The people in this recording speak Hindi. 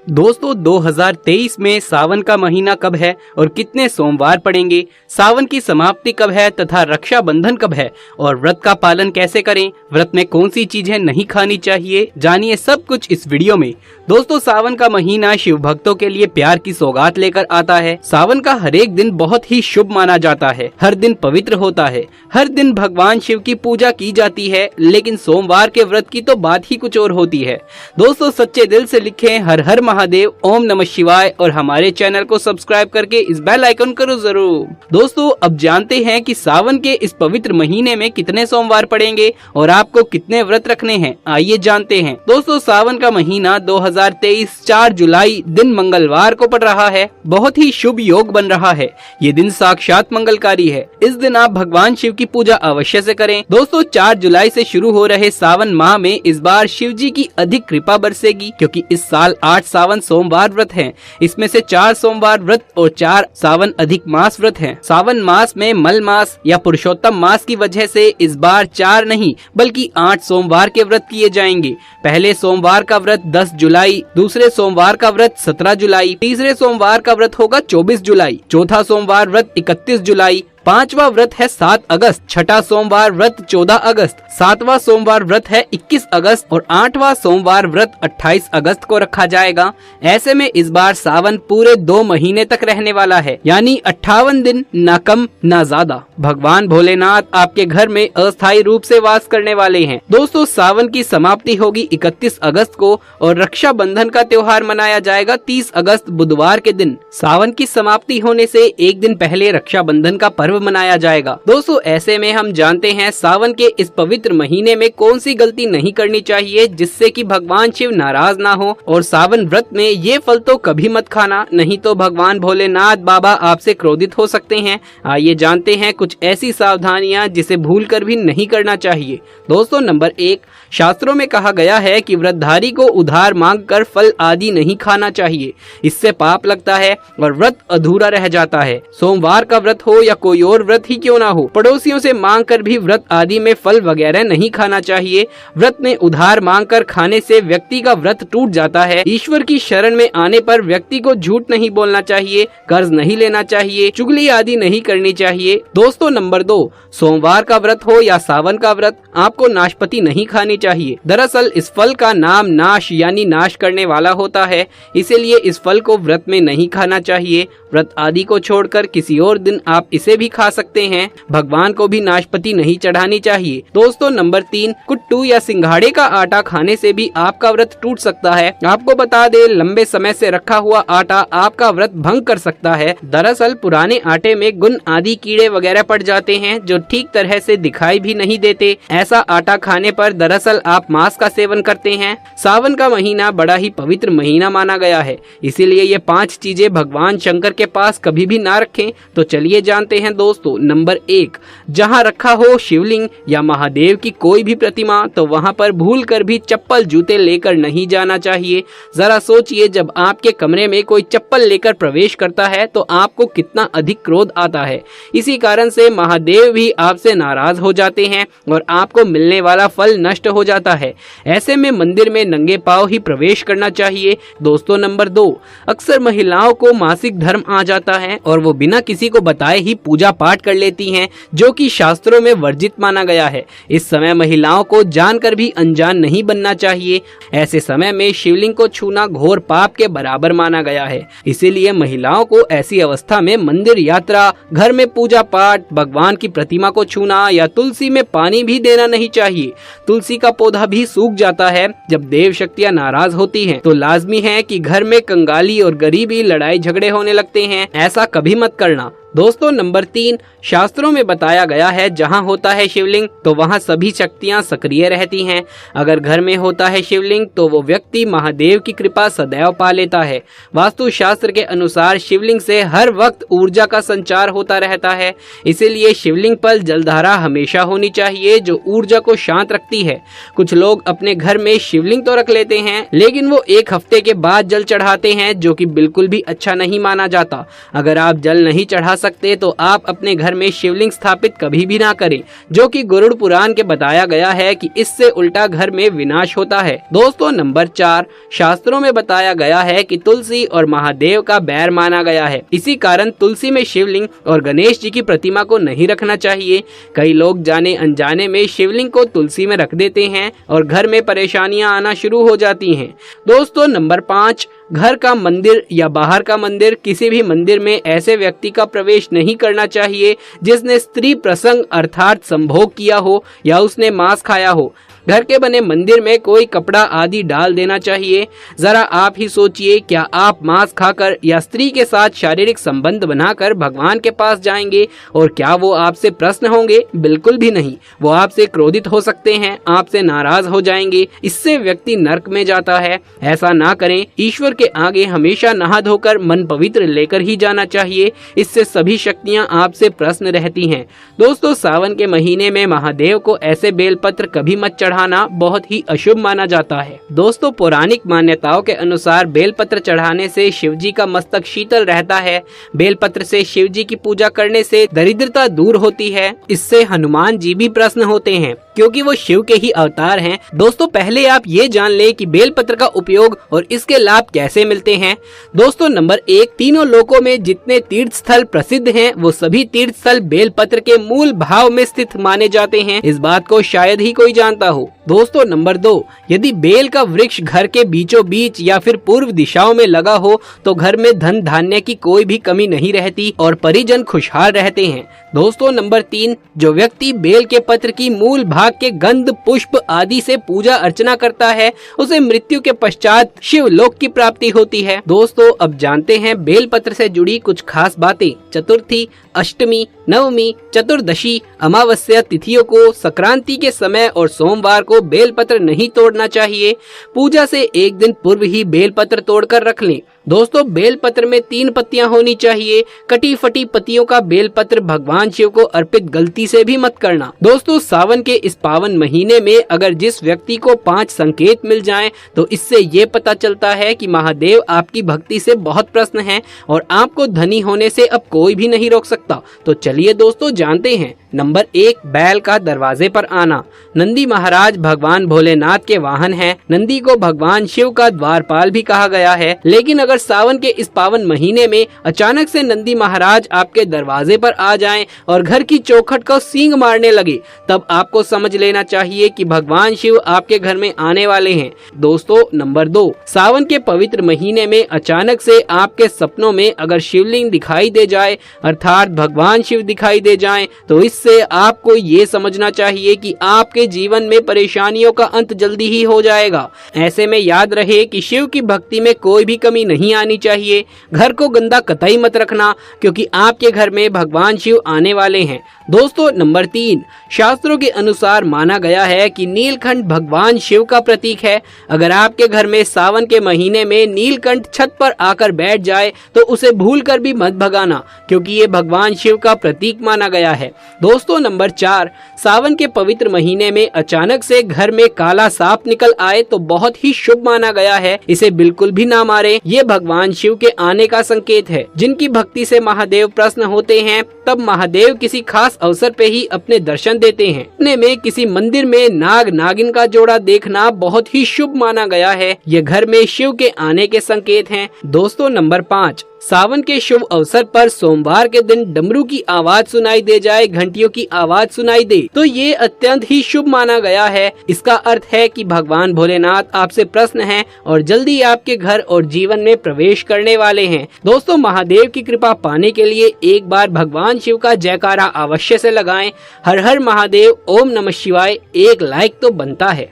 दोस्तों 2023 में सावन का महीना कब है और कितने सोमवार पड़ेंगे, सावन की समाप्ति कब है तथा रक्षाबंधन कब है और व्रत का पालन कैसे करें, व्रत में कौन सी चीजें नहीं खानी चाहिए, जानिए सब कुछ इस वीडियो में। दोस्तों सावन का महीना शिव भक्तों के लिए प्यार की सौगात लेकर आता है। सावन का हर एक दिन बहुत ही शुभ माना जाता है, हर दिन पवित्र होता है, हर दिन भगवान शिव की पूजा की जाती है, लेकिन सोमवार के व्रत की तो बात ही कुछ और होती है। दोस्तों सच्चे दिल से लिखें हर हर महादेव, ओम नमः शिवाय और हमारे चैनल को सब्सक्राइब करके इस बेल आइकन करो जरूर। दोस्तों अब जानते हैं कि सावन के इस पवित्र महीने में कितने सोमवार पड़ेंगे और आपको कितने व्रत रखने हैं, आइए जानते हैं। दोस्तों सावन का महीना 2023 4 जुलाई दिन मंगलवार को पड़ रहा है। बहुत ही शुभ योग बन रहा है, ये दिन साक्षात मंगलकारी है। इस दिन आप भगवान शिव की पूजा अवश्य से करें। दोस्तों 4 जुलाई से शुरू हो रहे सावन माह में इस बार शिव जी की अधिक कृपा बरसेगी, क्योंकि इस साल 8 सावन सोमवार व्रत हैं। इसमें से 4 सोमवार व्रत और 4 सावन अधिक मास व्रत हैं। सावन मास में मल मास या पुरुषोत्तम मास की वजह से इस बार 4 नहीं बल्कि 8 सोमवार के व्रत किए जाएंगे। पहले सोमवार का व्रत 10 जुलाई, दूसरे सोमवार का व्रत 17 जुलाई, तीसरे सोमवार का व्रत होगा 24 जुलाई, चौथा सोमवार व्रत 31 जुलाई, पांचवा व्रत है 7 अगस्त, छठा सोमवार व्रत 14 अगस्त, सातवां सोमवार व्रत है 21 अगस्त और 8वां सोमवार व्रत 28 अगस्त को रखा जाएगा। ऐसे में इस बार सावन पूरे 2 महीने तक रहने वाला है, यानी 58 दिन, ना कम ना ज्यादा। भगवान भोलेनाथ आपके घर में अस्थायी रूप से वास करने वाले हैं। दोस्तों सावन की समाप्ति होगी 31 अगस्त को और रक्षाबंधन का त्योहार मनाया जाएगा 30 अगस्त बुधवार के दिन। सावन की समाप्ति होने से एक दिन पहले रक्षाबंधन का पर्व मनाया जाएगा। दोस्तों ऐसे में हम जानते हैं सावन के इस पवित्र महीने में कौन सी गलती नहीं करनी चाहिए जिससे कि भगवान शिव नाराज ना हो। और सावन व्रत में ये फल तो कभी मत खाना, नहीं तो भगवान भोलेनाथ बाबा आपसे क्रोधित हो सकते हैं। आइए जानते हैं कुछ ऐसी सावधानियां जिसे भूल कर भी नहीं करना चाहिए। दोस्तों नंबर 1, शास्त्रों में कहा गया है कि व्रतधारी को उधार मांगकर फल आदि नहीं खाना चाहिए, इससे पाप लगता है और व्रत अधूरा रह जाता है। सोमवार का व्रत हो या कोई और व्रत ही क्यों ना हो, पड़ोसियों से मांग कर भी व्रत आदि में फल वगैरह नहीं खाना चाहिए। व्रत में उधार मांग कर खाने से व्यक्ति का व्रत टूट जाता है। ईश्वर की शरण में आने पर व्यक्ति को झूठ नहीं बोलना चाहिए, कर्ज नहीं लेना चाहिए, चुगली आदि नहीं करनी चाहिए। दोस्तों नंबर 2, सोमवार का व्रत हो या सावन का व्रत, आपको नाशपाती नहीं खानी चाहिए। दरअसल इस फल का नाम नाश यानी नाश करने वाला होता है, इसीलिए इस फल को व्रत में नहीं खाना चाहिए। व्रत आदि को छोड़कर किसी और दिन आप इसे भी खा सकते हैं। भगवान को भी नाशपाती नहीं चढ़ानी चाहिए। दोस्तों नंबर 3, कुट्टू या सिंघाड़े का आटा खाने से भी आपका व्रत टूट सकता है। आपको बता दे लंबे समय से रखा हुआ आटा आपका व्रत भंग कर सकता है। दरअसल पुराने आटे में गुण आदि कीड़े वगैरह पड़ जाते हैं जो ठीक तरह से दिखाई भी नहीं देते। ऐसा आटा खाने पर दरअसल आप मांस का सेवन करते हैं। सावन का महीना बड़ा ही पवित्र महीना माना गया है, इसीलिए ये 5 चीजें भगवान शंकर के पास कभी भी ना रखें। तो चलिए जानते हैं दोस्तों। नंबर 1, जहां रखा हो शिवलिंग या महादेव की कोई भी प्रतिमा तो वहां पर भूल कर भी चप्पल जूते लेकर नहीं जाना चाहिए। जरा सोचिए जब आपके कमरे में कोई चप्पल लेकर प्रवेश करता है तो आपको कितना अधिक क्रोध आता है। इसी कारण से महादेव भी आपसे नाराज हो जाते हैं और आपको मिलने वाला फल नष्ट हो जाता है। ऐसे में मंदिर में नंगे पांव ही प्रवेश करना चाहिए। दोस्तों नंबर 2, अक्सर महिलाओं को मासिक धर्म आ जाता है और वो बिना किसी को बताए ही पूजा पाठ कर लेती हैं, जो कि शास्त्रों में वर्जित माना गया है। इस समय महिलाओं को जानकर भी अनजान नहीं बनना चाहिए। ऐसे समय में शिवलिंग को छूना घोर पाप के बराबर माना गया है। इसीलिए महिलाओं को ऐसी अवस्था में मंदिर यात्रा, घर में पूजा पाठ, भगवान की प्रतिमा को छूना या तुलसी में पानी भी देना नहीं चाहिए। तुलसी का पौधा भी सूख जाता है जब देव शक्तियाँ नाराज होती हैं। तो लाजमी है कि घर में कंगाली और गरीबी, लड़ाई झगड़े होने लगते हैं, ऐसा कभी मत करना। दोस्तों नंबर 3, शास्त्रों में बताया गया है जहां होता है शिवलिंग तो वहां सभी शक्तियां सक्रिय रहती हैं। अगर घर में होता है शिवलिंग तो वो व्यक्ति महादेव की कृपा सदैव पा लेता है। वास्तु शास्त्र के अनुसार शिवलिंग से हर वक्त ऊर्जा का संचार होता रहता है, इसीलिए शिवलिंग पर जलधारा हमेशा होनी चाहिए जो ऊर्जा को शांत रखती है। कुछ लोग अपने घर में शिवलिंग तो रख लेते हैं लेकिन वो 1 हफ्ते के बाद जल चढ़ाते हैं, जो कि बिल्कुल भी अच्छा नहीं माना जाता। अगर आप जल नहीं चढ़ा सकते तो आप अपने घर में शिवलिंग स्थापित कभी भी ना करें, जो कि गरुड़ पुराण के बताया गया है कि इससे उल्टा घर में विनाश होता है। दोस्तों नंबर 4, शास्त्रों में बताया गया है कि तुलसी और महादेव का बैर माना गया है। इसी कारण तुलसी में शिवलिंग और गणेश जी की प्रतिमा को नहीं रखना चाहिए। कई लोग जाने अनजाने में शिवलिंग को तुलसी में रख देते हैं और घर में परेशानियां आना शुरू हो जाती हैं। दोस्तों नंबर 5, घर का मंदिर या बाहर का मंदिर, किसी भी मंदिर में ऐसे व्यक्ति का प्रवेश नहीं करना चाहिए जिसने स्त्री प्रसंग अर्थात संभोग किया हो या उसने मांस खाया हो। घर के बने मंदिर में कोई कपड़ा आदि डाल देना चाहिए। जरा आप ही सोचिए, क्या आप मांस खाकर या स्त्री के साथ शारीरिक संबंध बनाकर भगवान के पास जाएंगे और क्या वो आपसे प्रसन्न होंगे? बिल्कुल भी नहीं। वो आपसे क्रोधित हो सकते हैं, आपसे नाराज हो जाएंगे। इससे व्यक्ति नरक में जाता है। ऐसा ना करें। ईश्वर के आगे हमेशा नहा धोकर मन पवित्र लेकर ही जाना चाहिए। इससे सभी शक्तियाँ आपसे प्रसन्न रहती हैं। दोस्तों सावन के महीने में महादेव को ऐसे बेलपत्र कभी मत चढ़ाना बहुत ही अशुभ माना जाता है। दोस्तों पौराणिक मान्यताओं के अनुसार बेलपत्र चढ़ाने से शिवजी का मस्तक शीतल रहता है। बेलपत्र से शिवजी की पूजा करने से दरिद्रता दूर होती है। इससे हनुमान जी भी प्रसन्न होते हैं क्योंकि वो शिव के ही अवतार हैं। दोस्तों पहले आप ये जान लें कि बेलपत्र का उपयोग और इसके लाभ कैसे मिलते हैं। दोस्तों नंबर 1, तीनों लोकों में जितने तीर्थ स्थल प्रसिद्ध हैं वो सभी तीर्थ स्थल बेलपत्र के मूल भाव में स्थित माने जाते हैं। इस बात को शायद ही कोई जानता हो। दोस्तों नंबर 2, यदि बेल का वृक्ष घर के बीचों बीच या फिर पूर्व दिशाओं में लगा हो तो घर में धन धान्य की कोई भी कमी नहीं रहती और परिजन खुशहाल रहते हैं। दोस्तों नंबर 3, जो व्यक्ति बेल के पत्र की मूल भाग के गंध पुष्प आदि से पूजा अर्चना करता है उसे मृत्यु के पश्चात शिवलोक की प्राप्ति होती है। दोस्तों अब जानते हैं बेल पत्र से जुड़ी कुछ खास बातें। चतुर्थी, अष्टमी, नवमी, चतुर्दशी, अमावस्या तिथियों को, संक्रांति के समय और सोमवार को बेलपत्र नहीं तोड़ना चाहिए। पूजा से एक दिन पूर्व ही बेलपत्र तोड़कर रख लें। दोस्तों बेलपत्र में 3 पत्तियां होनी चाहिए। कटी फटी पत्तियों का बेलपत्र भगवान शिव को अर्पित गलती से भी मत करना। दोस्तों सावन के इस पावन महीने में अगर जिस व्यक्ति को 5 संकेत मिल जाएं तो इससे ये पता चलता है कि महादेव आपकी भक्ति से बहुत प्रसन्न हैं और आपको धनी होने से अब कोई भी नहीं रोक सकता। तो चलिए दोस्तों जानते हैं। नंबर 1, बैल का दरवाजे पर आना। नंदी महाराज भगवान भोलेनाथ के वाहन हैं। नंदी को भगवान शिव का द्वारपाल भी कहा गया है। लेकिन अगर सावन के इस पावन महीने में अचानक से नंदी महाराज आपके दरवाजे पर आ जाएं और घर की चौखट को सींग मारने लगे तब आपको समझ लेना चाहिए कि भगवान शिव आपके घर में आने वाले हैं। दोस्तों नंबर 2, सावन के पवित्र महीने में अचानक से आपके सपनों में अगर शिवलिंग दिखाई दे जाए अर्थात भगवान शिव दिखाई दे जाएं तो इससे आपको ये समझना चाहिए कि आपके जीवन में परेशानियों का अंत जल्दी ही हो जाएगा। ऐसे में याद रहे कि शिव की भक्ति में कोई भी कमी नहीं आनी चाहिए। घर को गंदा कतई मत रखना क्योंकि आपके घर में भगवान शिव आने वाले हैं। दोस्तों नंबर 3, शास्त्रों के अनुसार माना गया है कि नीलकंठ भगवान शिव का प्रतीक है। अगर आपके घर में सावन के महीने में नीलकंठ छत पर आकर बैठ जाए तो उसे भूलकर भी मत भगाना क्योंकि ये भगवान शिव का प्रतीक माना गया है। दोस्तों नंबर 4, सावन के पवित्र महीने में अचानक से घर में काला सांप निकल आए तो बहुत ही शुभ माना गया है। इसे बिल्कुल भी ना मारे। ये भगवान शिव के आने का संकेत है। जिनकी भक्ति से महादेव प्रसन्न होते हैं तब महादेव किसी खास अवसर पे ही अपने दर्शन देते हैं। अपने में किसी मंदिर में नाग नागिन का जोड़ा देखना बहुत ही शुभ माना गया है। ये घर में शिव के आने के संकेत हैं। दोस्तों नंबर 5, सावन के शुभ अवसर पर सोमवार के दिन डमरू की आवाज सुनाई दे जाए, घंटियों की आवाज सुनाई दे तो ये अत्यंत ही शुभ माना गया है। इसका अर्थ है कि भगवान भोलेनाथ आपसे प्रसन्न हैं और जल्दी आपके घर और जीवन में प्रवेश करने वाले हैं। दोस्तों महादेव की कृपा पाने के लिए एक बार भगवान शिव का जयकारा अवश्य से लगाएं। हर हर महादेव, ओम नमः शिवाय। एक लाइक तो बनता है।